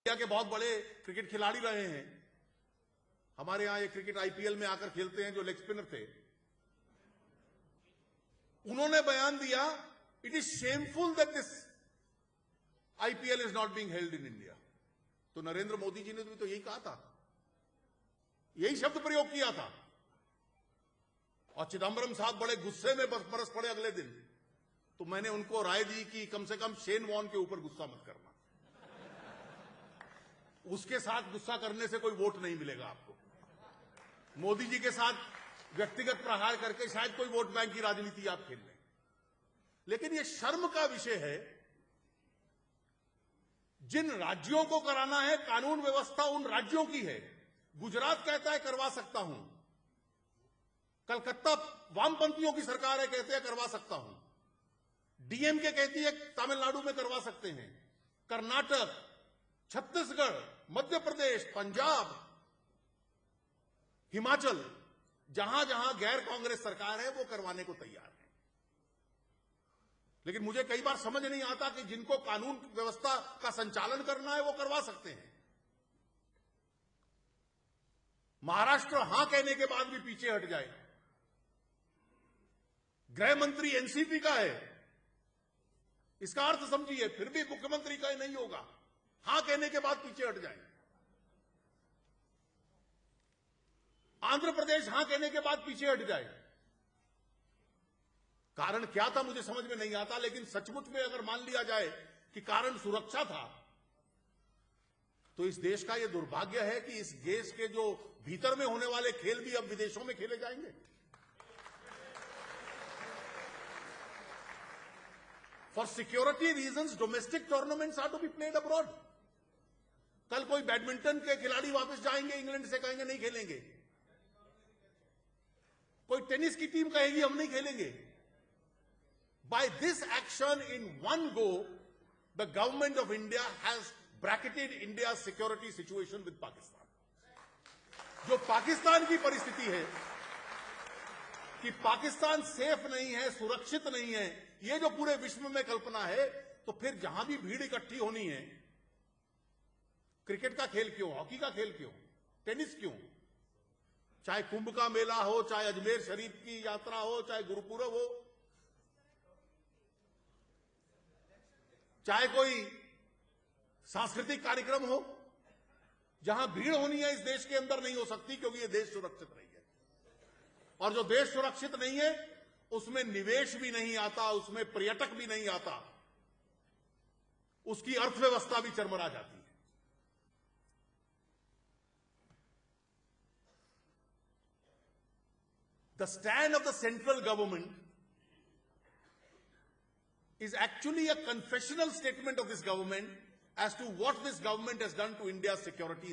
India के बहुत बड़े क्रिकेट खिलाड़ी रहे हैं। हमारे यहां ये क्रिकेट आईपीएल में आकर खेलते हैं जो लेग स्पिनर थे, उन्होंने बयान दिया, it is shameful that this IPL is not being held in India. तो नरेंद्र मोदी जी ने भी तो यही कहा था, यही शब्द प्रयोग किया था। और चिदंबरम साहब बड़े गुस्से में बरस पड़े अगले दिन। तो मैंने उनको राय दी कि कम से कम शेन वॉर्न के ऊपर गुस्सा मत करना, उसके साथ गुस्सा करने से कोई वोट नहीं मिलेगा आपको। मोदी जी के साथ व्यक्तिगत प्रहार करके शायद कोई वोट बैंक की राजनीति आप खेल लें। लेकिन यह शर्म का विषय है, जिन राज्यों को कराना है कानून व्यवस्था उन राज्यों की है। गुजरात कहता है करवा सकता हूं, कलकत्ता वामपंथियों की सरकार है, कहते हैं करवा सकता हूं, डीएमके कहती है तमिलनाडु में करवा सकते हैं, कर्नाटक, छत्तीसगढ़, मध्य प्रदेश, पंजाब, हिमाचल, जहां जहां गैर कांग्रेस सरकार है वो करवाने को तैयार है। लेकिन मुझे कई बार समझ नहीं आता कि जिनको कानून व्यवस्था का संचालन करना है वो करवा सकते हैं। महाराष्ट्र हां कहने के बाद भी पीछे हट जाए। गृह मंत्री एनसीपी का है, इसका अर्थ समझिए, फिर भी मुख्यमंत्री का नहीं होगा, हां कहने के बाद पीछे हट जाए। आंध्र प्रदेश हां कहने के बाद पीछे हट जाए। कारण क्या था मुझे समझ में नहीं आता, लेकिन सचमुच में अगर मान लिया जाए कि कारण सुरक्षा था, तो इस देश का यह दुर्भाग्य है कि इस देश के जो भीतर में होने वाले खेल भी अब विदेशों में खेले जाएंगे। For security reasons domestic tournaments are to be played abroad. कल कोई बैडमिंटन के खिलाड़ी वापस जाएंगे इंग्लैंड से, कहेंगे नहीं खेलेंगे। कोई टेनिस की टीम कहेगी हम नहीं खेलेंगे। By this action in one go, the government of India has bracketed India's security situation with Pakistan. जो पाकिस्तान की परिस्थिति है कि पाकिस्तान सेफ नहीं है, सुरक्षित नहीं है, ये जो पूरे विश्व में कल्पना है, तो फिर जहां भी भीड़ इकट्ठी होनी है, क्रिकेट का खेल क्यों, हॉकी का खेल क्यों, टेनिस क्यों, चाहे कुंभ का मेला हो, चाहे अजमेर शरीफ की यात्रा हो, चाहे गुरुपुरब हो, चाहे कोई सांस्कृतिक कार्यक्रम हो, जहां भीड़ होनी है इस देश के अंदर नहीं हो सकती, क्योंकि यह देश सुरक्षित नहीं है। और जो देश सुरक्षित नहीं है उसमें निवेश भी नहीं आता, उसमें पर्यटक भी नहीं आता, उसकी अर्थव्यवस्था भी चरमरा जाती है। The stand of the central government is actually a confessional statement of this government as to what this government has done to India's security